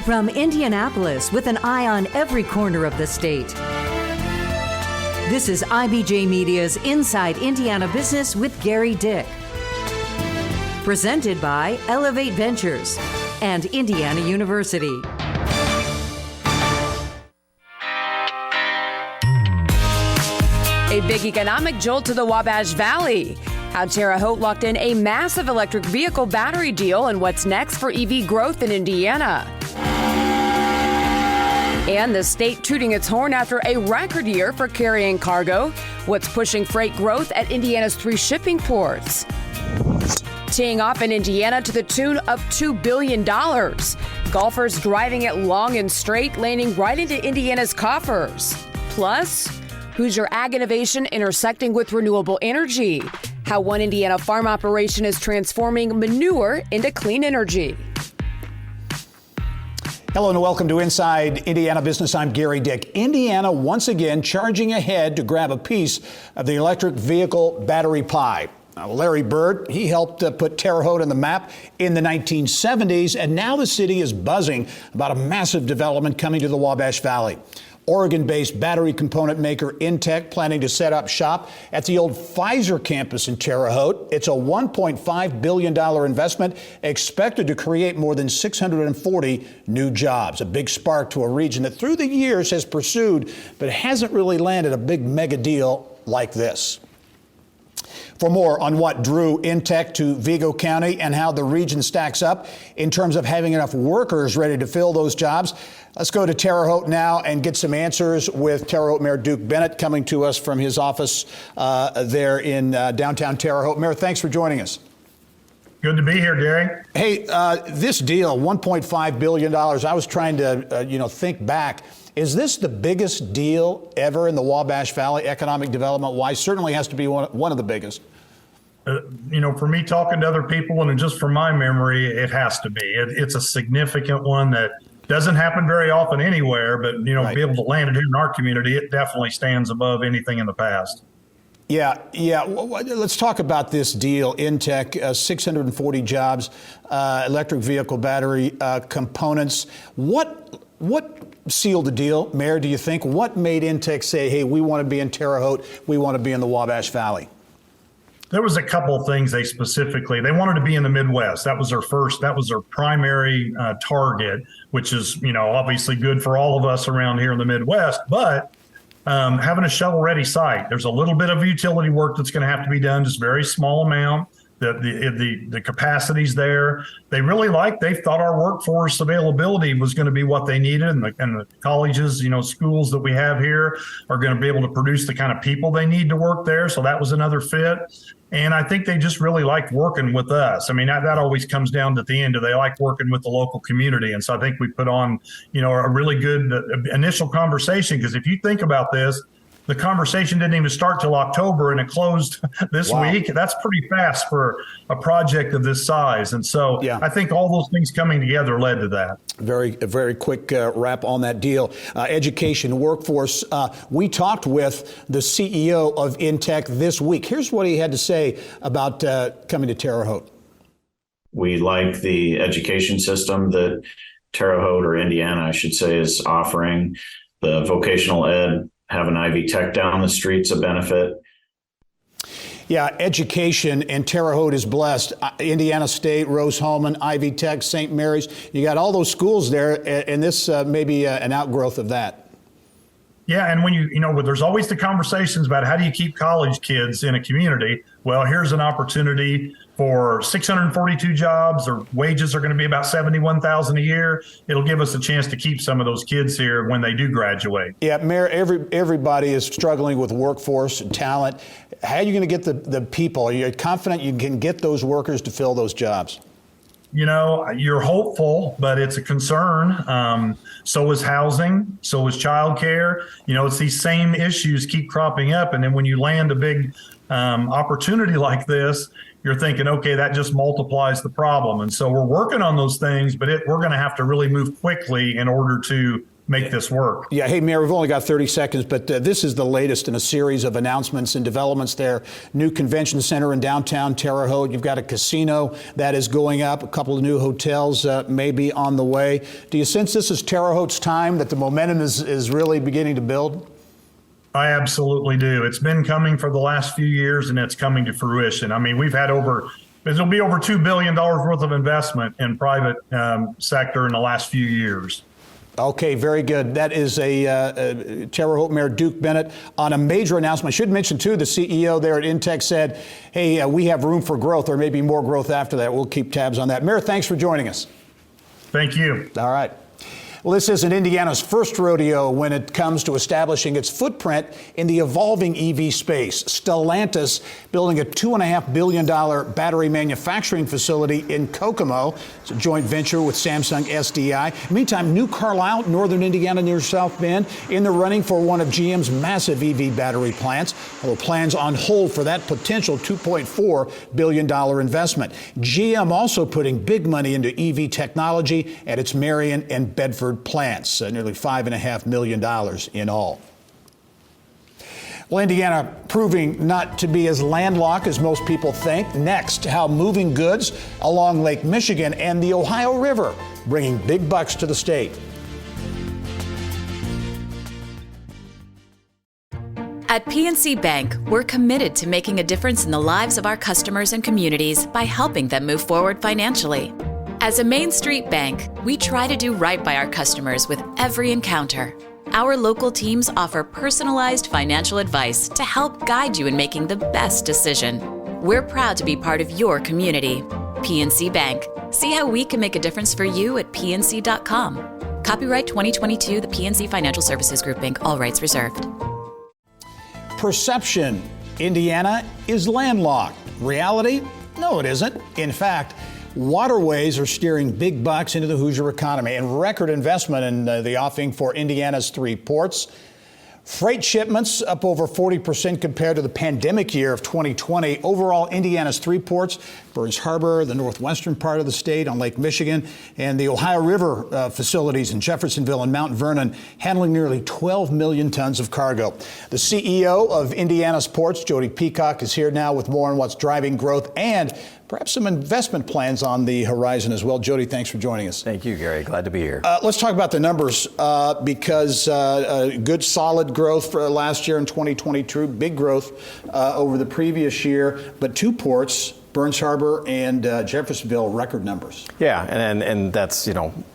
From Indianapolis, with an eye on every corner of the state, this is IBJ Media's Inside Indiana Business with Gary Dick. Presented by Elevate Ventures and Indiana University. A big economic jolt to the Wabash Valley. How Terre Haute locked in a massive electric vehicle battery deal, and what's next for EV growth in Indiana. And the state tooting its horn after a record year for carrying cargo. What's pushing freight growth at Indiana's 3 shipping ports? Teeing off in Indiana to the tune of $2 billion. Golfers driving it long and straight, landing right into Indiana's coffers. Plus, Hoosier ag innovation intersecting with renewable energy. How one Indiana farm operation is transforming manure into clean energy. Hello and welcome to Inside Indiana Business. I'm Gary Dick. Indiana once again charging ahead to grab a piece of the electric vehicle battery pie. Now, Larry Bird, he helped put Terre Haute on the map in the 1970s, and now the city is buzzing about a massive development coming to the Wabash Valley. Oregon-based battery component maker Intech planning to set up shop at the old Pfizer campus in Terre Haute. It's a $1.5 billion investment expected to create more than 640 new jobs, a big spark to a region that through the years has pursued but hasn't really landed a big mega deal like this. For more on what drew Intech to Vigo County and how the region stacks up in terms of having enough workers ready to fill those jobs, let's go to Terre Haute now and get some answers with Terre Haute Mayor Duke Bennett coming to us from his office there in downtown Terre Haute. Mayor, thanks for joining us. Good to be here, Gary. Hey, this deal, $1.5 billion, I was trying to, think back. Is this the biggest deal ever in the Wabash Valley, economic development-wise? Certainly has to be one of the biggest. For me, talking to other people, and just from my memory, it has to be. It's a significant one that doesn't happen very often anywhere, but, Right. Be able to land it here in our community, it definitely stands above anything in the past. Yeah. Let's talk about this deal. Intech, 640 jobs, electric vehicle battery components. What sealed the deal, Mayor, do you think? What made Intech say, hey, we want to be in Terre Haute, we want to be in the Wabash Valley? There was a couple of things they wanted to be in the Midwest. That was their primary target, which is, obviously good for all of us around here in the Midwest. But having a shovel-ready site, there's a little bit of utility work that's going to have to be done, just very small amount. The capacity's there. They thought our workforce availability was going to be what they needed, and the colleges, schools that we have here are going to be able to produce the kind of people they need to work there. So that was another fit. And I think they just really liked working with us. I mean, that always comes down to the end. They like working with the local community. And so I think we put on, a really good initial conversation, because if you think about this, the conversation didn't even start till October and it closed this week. That's pretty fast for a project of this size. And so I think all those things coming together led to that. Very quick wrap on that deal. Education, workforce. We talked with the CEO of Intech this week. Here's what he had to say about coming to Terre Haute. We like the education system that Terre Haute, or Indiana, I should say, is offering. The vocational ed, having Ivy Tech down the street's a benefit. Yeah, education, and Terre Haute is blessed. Indiana State, Rose-Hulman, Ivy Tech, St. Mary's. You got all those schools there, and this may be an outgrowth of that. Yeah, and when there's always the conversations about how do you keep college kids in a community. Well, here's an opportunity for 642 jobs. Their wages are going to be about $71,000 a year. It'll give us a chance to keep some of those kids here when they do graduate. Yeah, Mayor, everybody is struggling with workforce and talent. How are you going to get the people? Are you confident you can get those workers to fill those jobs? You're hopeful, but it's a concern. So is housing. So is childcare. It's these same issues keep cropping up. And then when you land a big opportunity like this, you're thinking, okay, that just multiplies the problem. And so we're working on those things, but we're going to have to really move quickly in order to make this work. Yeah. Hey, Mayor, we've only got 30 seconds, but this is the latest in a series of announcements and developments there. New convention center in downtown Terre Haute. You've got a casino that is going up. A couple of new hotels may be on the way. Do you sense this is Terre Haute's time, that the momentum is really beginning to build? I absolutely do. It's been coming for the last few years, and it's coming to fruition. I mean, we've had it'll be over $2 billion worth of investment in private sector in the last few years. Okay, very good. That is a Terre Haute Mayor Duke Bennett on a major announcement. I should mention, too, the CEO there at Intech said, hey, we have room for growth. There may be more growth after that. We'll keep tabs on that. Mayor, thanks for joining us. Thank you. All right. Well, this isn't Indiana's first rodeo when it comes to establishing its footprint in the evolving EV space. Stellantis building a $2.5 billion battery manufacturing facility in Kokomo. It's a joint venture with Samsung SDI. Meantime, New Carlisle, northern Indiana near South Bend, in the running for one of GM's massive EV battery plants. Although plans on hold for that potential $2.4 billion investment. GM also putting big money into EV technology at its Marion and Bedford plants, nearly $5.5 million in all. Well, Indiana proving not to be as landlocked as most people think. Next, how moving goods along Lake Michigan and the Ohio River bringing big bucks to the state. At PNC Bank, we're committed to making a difference in the lives of our customers and communities by helping them move forward financially. As a Main Street bank, we try to do right by our customers with every encounter. Our local teams offer personalized financial advice to help guide you in making the best decision. We're proud to be part of your community. PNC Bank. See how we can make a difference for you at pnc.com. Copyright 2022, the PNC Financial Services Group, Inc., all rights reserved. Perception: Indiana is landlocked. Reality? No, it isn't. In fact, waterways are steering big bucks into the Hoosier economy, and record investment in the offing for Indiana's 3 ports. Freight shipments up over 40% compared to the pandemic year of 2020. Overall, Indiana's 3 ports, Burns Harbor, the northwestern part of the state on Lake Michigan, and the Ohio River facilities in Jeffersonville and Mount Vernon, handling nearly 12 million tons of cargo. The CEO of Indiana's ports, Jody Peacock, is here now with more on what's driving growth and perhaps some investment plans on the horizon as well. Jody, thanks for joining us. Thank you, Gary. Glad to be here. Let's talk about the numbers because good, solid growth for last year in 2022, big growth over the previous year, but 2 ports, Burns Harbor and Jeffersonville, record numbers. Yeah, and that's,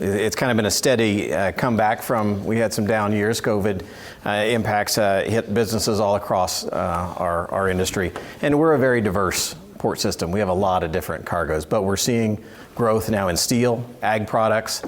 it's kind of been a steady comeback from, we had some down years. COVID impacts hit businesses all across our industry. And we're a very diverse port system. We have a lot of different cargoes, but we're seeing growth now in steel, ag products,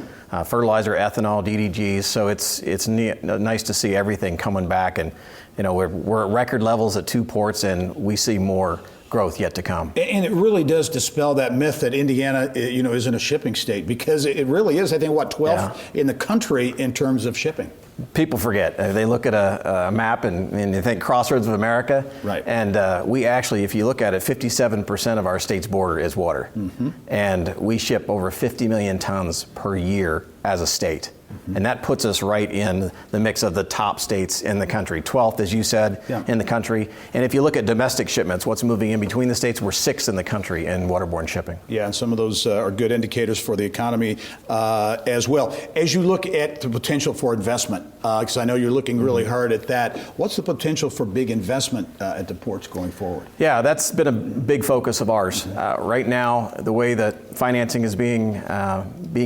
fertilizer, ethanol, DDGs. So it's nice to see everything coming back. And, we're at record levels at 2 ports, and we see more growth yet to come. And it really does dispel that myth that Indiana, isn't a shipping state, because it really is, I think, 12th in the country in terms of shipping. People forget. They look at a map and they think Crossroads of America. Right. And we actually, if you look at it, 57% of our state's border is water. Mm-hmm. And we ship over 50 million tons per year as a state. Mm-hmm. And that puts us right in the mix of the top states in the country. 12th, as you said, in the country. And if you look at domestic shipments, what's moving in between the states, we're 6th in the country in waterborne shipping. Yeah, and some of those are good indicators for the economy as well. As you look at the potential for investment, because I know you're looking really hard at that, what's the potential for big investment at the ports going forward? Yeah, that's been a big focus of ours. Right now, the way that financing is being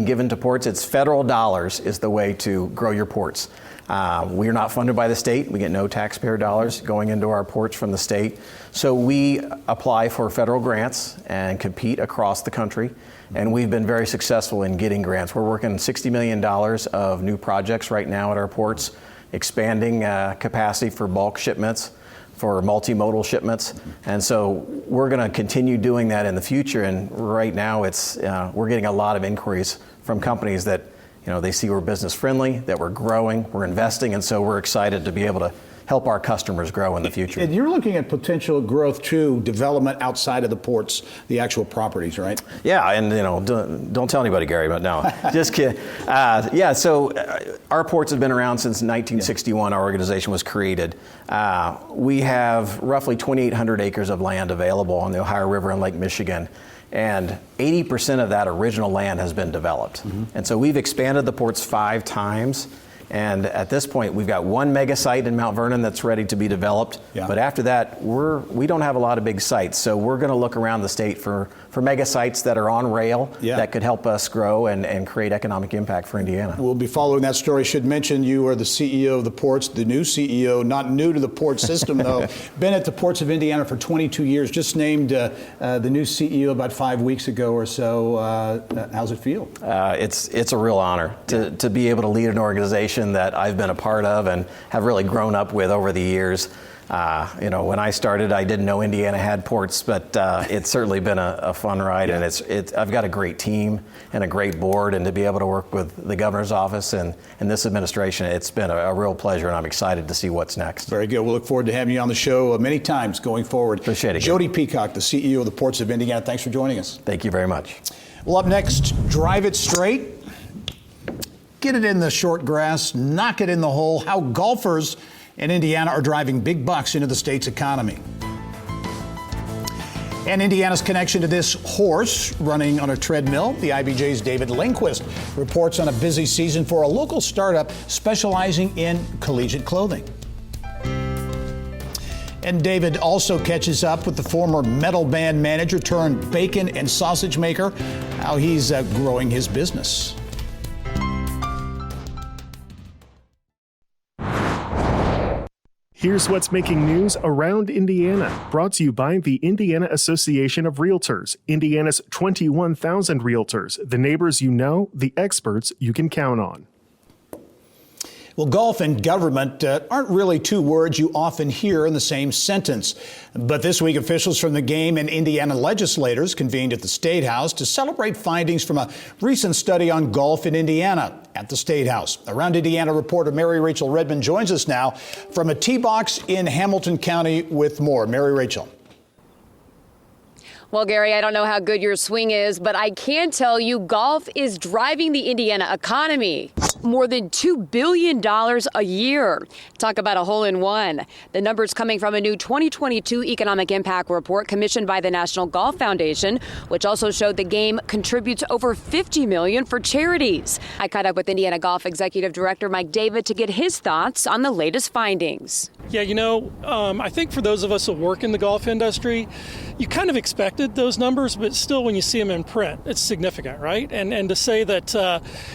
given to ports, it's federal dollars is the way to grow your ports. We are not funded by the state. We get no taxpayer dollars going into our ports from the state. So we apply for federal grants and compete across the country. And we've been very successful in getting grants. We're working $60 million of new projects right now at our ports, expanding capacity for bulk shipments, for multimodal shipments. And so we're going to continue doing that in the future. And right now we're getting a lot of inquiries from companies that they see we're business friendly, that we're growing, we're investing, and so we're excited to be able to help our customers grow in the future. And you're looking at potential growth too, development outside of the ports, the actual properties, right? Yeah, and don't tell anybody, Gary, but no, just kidding. So our ports have been around since 1961. Our organization was created. We have roughly 2,800 acres of land available on the Ohio River and Lake Michigan. And 80% of that original land has been developed. And so we've expanded the ports 5 times. And at this point, we've got 1 mega site in Mount Vernon that's ready to be developed. Yeah. But after that, we don't have a lot of big sites. So we're going to look around the state for mega sites that are on rail that could help us grow and create economic impact for Indiana. We'll be following that story. Should mention you are the CEO of the ports, the new CEO, not new to the port system, though. Been at the ports of Indiana for 22 years. Just named the new CEO about 5 weeks ago or so. How's it feel? It's a real honor to be able to lead an organization that I've been a part of and have really grown up with over the years. When I started, I didn't know Indiana had ports, but it's certainly been a fun ride, and I've got a great team and a great board, and to be able to work with the governor's office and this administration, it's been a real pleasure, and I'm excited to see what's next. Very good. We'll look forward to having you on the show many times going forward. Appreciate it. Jody Peacock, the CEO of the Ports of Indiana, thanks for joining us. Thank you very much. Well, up next, drive it straight. Get it in the short grass, knock it in the hole. How golfers in Indiana are driving big bucks into the state's economy. And Indiana's connection to this horse running on a treadmill. The IBJ's David Lindquist reports on a busy season for a local startup specializing in collegiate clothing. And David also catches up with the former metal band manager turned bacon and sausage maker, how he's growing his business. Here's what's making news around Indiana, brought to you by the Indiana Association of Realtors, Indiana's 21,000 realtors, the neighbors you know, the experts you can count on. Well, golf and government aren't really two words you often hear in the same sentence. But this week, officials from the game and Indiana legislators convened at the State House to celebrate findings from a recent study on golf in Indiana at the State House. Around Indiana reporter Mary Rachel Redmond joins us now from a tee box in Hamilton County with more. Mary Rachel. Well, Gary, I don't know how good your swing is, but I can tell you golf is driving the Indiana economy. More than $2 billion a year. Talk about a hole-in-one. The numbers coming from a new 2022 economic impact report commissioned by the National Golf Foundation, which also showed the game contributes over $50 million for charities. I caught up with Indiana Golf Executive Director Mike David to get his thoughts on the latest findings. Yeah, I think for those of us that work in the golf industry, you kind of expected those numbers, but still when you see them in print, it's significant, right? And to say that,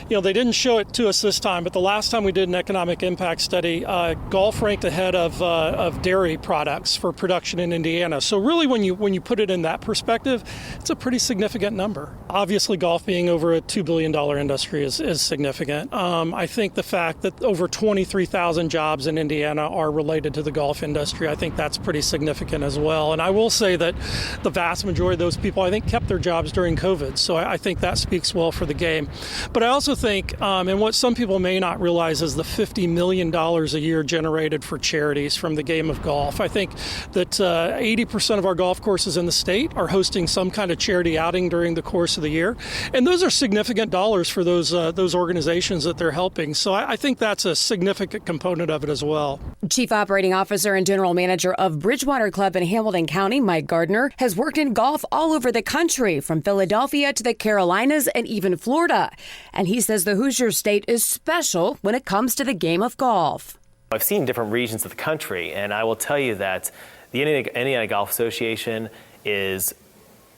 they didn't show it to us this time, but the last time we did an economic impact study, golf ranked ahead of dairy products for production in Indiana. So really when you put it in that perspective, it's a pretty significant number. Obviously, golf being over a $2 billion industry is significant. I think the fact that over 23,000 jobs in Indiana are related to the golf industry, I think that's pretty significant as well. And I will say that the vast majority of those people, I think, kept their jobs during COVID. So I think that speaks well for the game. But I also think, and what some people may not realize is the $50 million a year generated for charities from the game of golf. I think that 80% of our golf courses in the state are hosting some kind of charity outing during the course of the year. And those are significant dollars for those organizations that they're helping. So I think that's a significant component of it as well. Chief Operating Officer and General Manager of Bridgewater Club in Hamilton County, Mike Gardner, has worked in golf all over the country, from Philadelphia to the Carolinas and even Florida. And he says the Hoosier state is special when it comes to the game of golf. I've seen different regions of the country, and I will tell you that the Indiana Golf Association is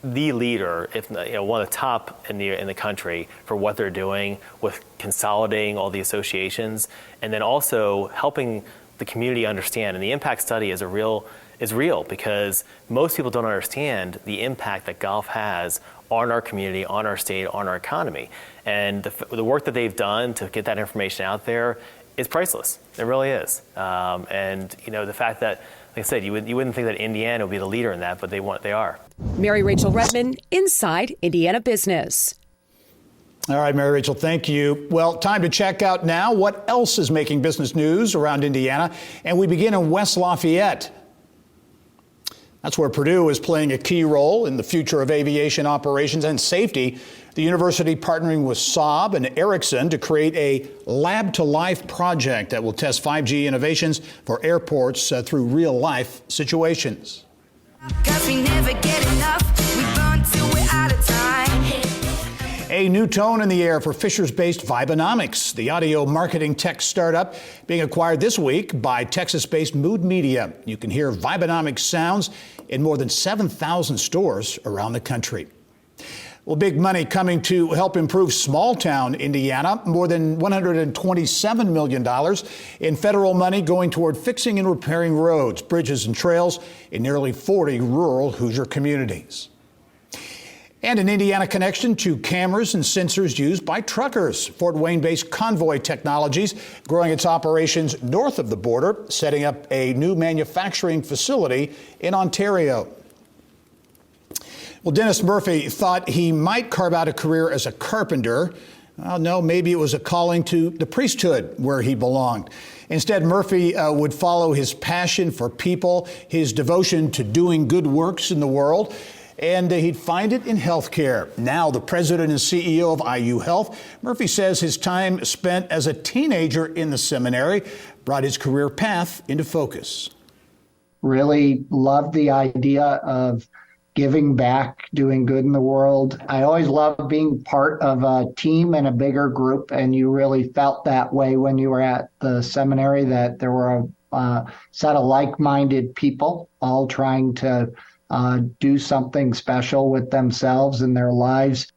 the leader, if one of the top in the country for what they're doing with consolidating all the associations, and then also helping the community understand. And the impact study is real because most people don't understand the impact that golf has on our community, on our state, on our economy. And the work that they've done to get that information out there is priceless. It really is. And the fact that, like I said, you wouldn't think that Indiana would be the leader in that, but they are. Mary Rachel Redmond, Inside Indiana Business. All right, Mary Rachel, thank you. Well, time to check out now what else is making business news around Indiana. And we begin in West Lafayette. That's where Purdue is playing a key role in the future of aviation operations and safety. The university partnering with Saab and Ericsson to create a lab-to-life project that will test 5G innovations for airports through real-life situations. 'Cause we never get enough, we burn till we're out of time. A new tone in the air for Fishers-based Vibenomics, the audio marketing tech startup being acquired this week by Texas-based Mood Media. You can hear Vibenomics sounds in more than 7,000 stores around the country. Well, big money coming to help improve small-town Indiana. More than $127 million in federal money going toward fixing and repairing roads, bridges, and trails in nearly 40 rural Hoosier communities. And an Indiana connection to cameras and sensors used by truckers. Fort Wayne-based Convoy Technologies growing its operations north of the border, setting up a new manufacturing facility in Ontario. Well, Dennis Murphy thought he might carve out a career as a carpenter. Well, no, maybe it was a calling to the priesthood where he belonged. Instead, Murphy would follow his passion for people, his devotion to doing good works in the world, and he'd find it in healthcare. Now, the president and CEO of IU Health, Murphy says his time spent as a teenager in the seminary brought his career path into focus. Really loved the idea of giving back, doing good in the world. I always loved being part of a team and a bigger group, and you really felt that way when you were at the seminary, that there were a set of like-minded people all trying to do something special with themselves and their lives.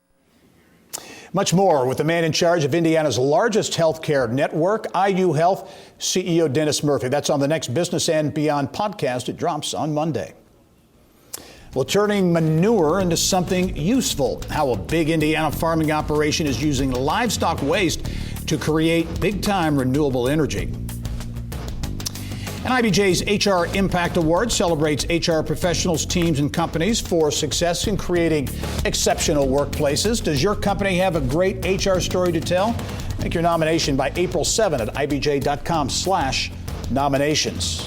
Much more with the man in charge of Indiana's largest healthcare network, IU Health, CEO Dennis Murphy. That's on the next Business and Beyond podcast. It drops on Monday. Well, turning manure into something useful. How a big Indiana farming operation is using livestock waste to create big-time renewable energy. And IBJ's HR Impact Award celebrates HR professionals, teams, and companies for success in creating exceptional workplaces. Does your company have a great HR story to tell? Make your nomination by April 7 at ibj.com/nominations.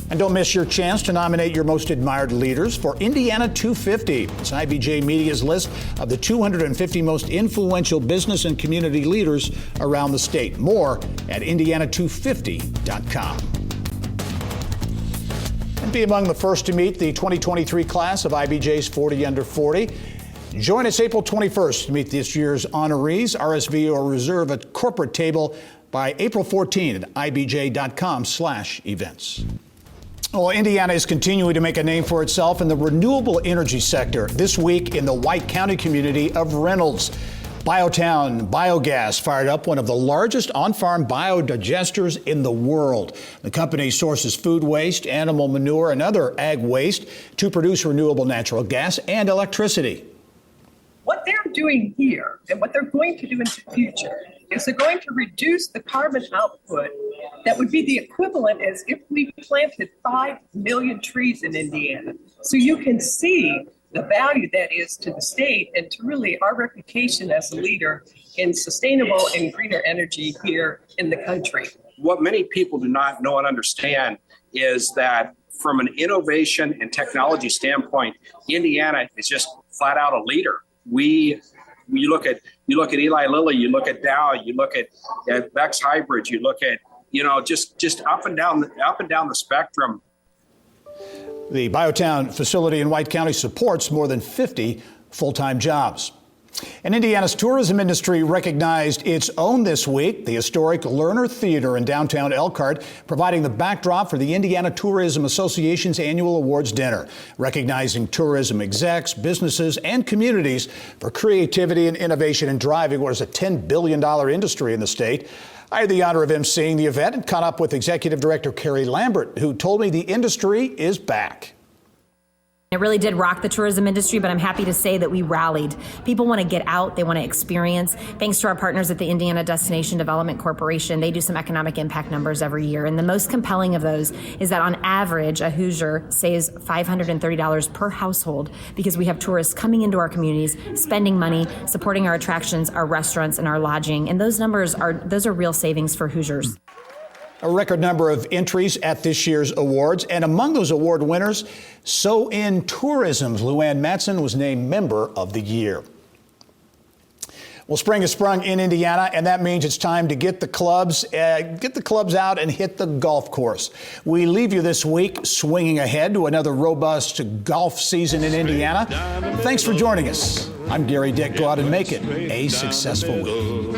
And don't miss your chance to nominate your most admired leaders for Indiana 250. It's IBJ Media's list of the 250 most influential business and community leaders around the state. More at indiana250.com. And be among the first to meet the 2023 class of IBJ's 40 Under 40. Join us April 21st to meet this year's honorees. RSV or reserve a corporate table by April 14 at ibj.com/events. Well, Indiana is continuing to make a name for itself in the renewable energy sector. This week in the White County community of Reynolds, Biotown Biogas fired up one of the largest on-farm biodigesters in the world. The company sources food waste, animal manure, and other ag waste to produce renewable natural gas and electricity. What they're doing here and what they're going to do in the future is they're going to reduce the carbon output that would be the equivalent as if we planted 5 million trees in Indiana. So you can see the value that is to the state and to really our reputation as a leader in sustainable and greener energy here in the country. What many people do not know and understand is that from an innovation and technology standpoint, Indiana is just flat out a leader. You look at Eli Lilly, you look at Dow, you look at Vex Hybrid, you look at just up and down the spectrum. The Biotown facility in White County supports more than 50 full-time jobs. And Indiana's tourism industry recognized its own this week, the historic Lerner Theater in downtown Elkhart, providing the backdrop for the Indiana Tourism Association's annual awards dinner, recognizing tourism execs, businesses, and communities for creativity and innovation in driving what is a $10 billion industry in the state. I had the honor of emceeing the event and caught up with Executive Director Carrie Lambert, who told me the industry is back. It really did rock the tourism industry, but I'm happy to say that we rallied. People want to get out, they want to experience. Thanks to our partners at the Indiana Destination Development Corporation, they do some economic impact numbers every year. And the most compelling of those is that on average, a Hoosier saves $530 per household because we have tourists coming into our communities, spending money, supporting our attractions, our restaurants, and our lodging. And those are real savings for Hoosiers. A record number of entries at this year's awards. And among those award winners, So in Tourism's Luann Matson was named Member of the Year. Well, spring has sprung in Indiana, and that means it's time to get the clubs out and hit the golf course. We leave you this week swinging ahead to another robust golf season in Indiana. Thanks for joining us. I'm Gary Dick. Go out and make it a successful week.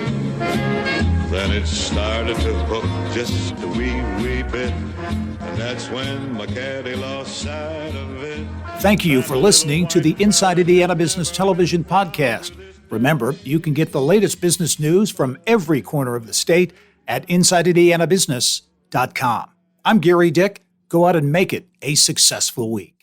Then it started to hook just a wee bit, and that's when my caddy lost sight of it. Thank you for listening to the Inside Indiana Business Television podcast. Remember, you can get the latest business news from every corner of the state at InsideIndianaBusiness.com. I'm Gary Dick. Go out and make it a successful week.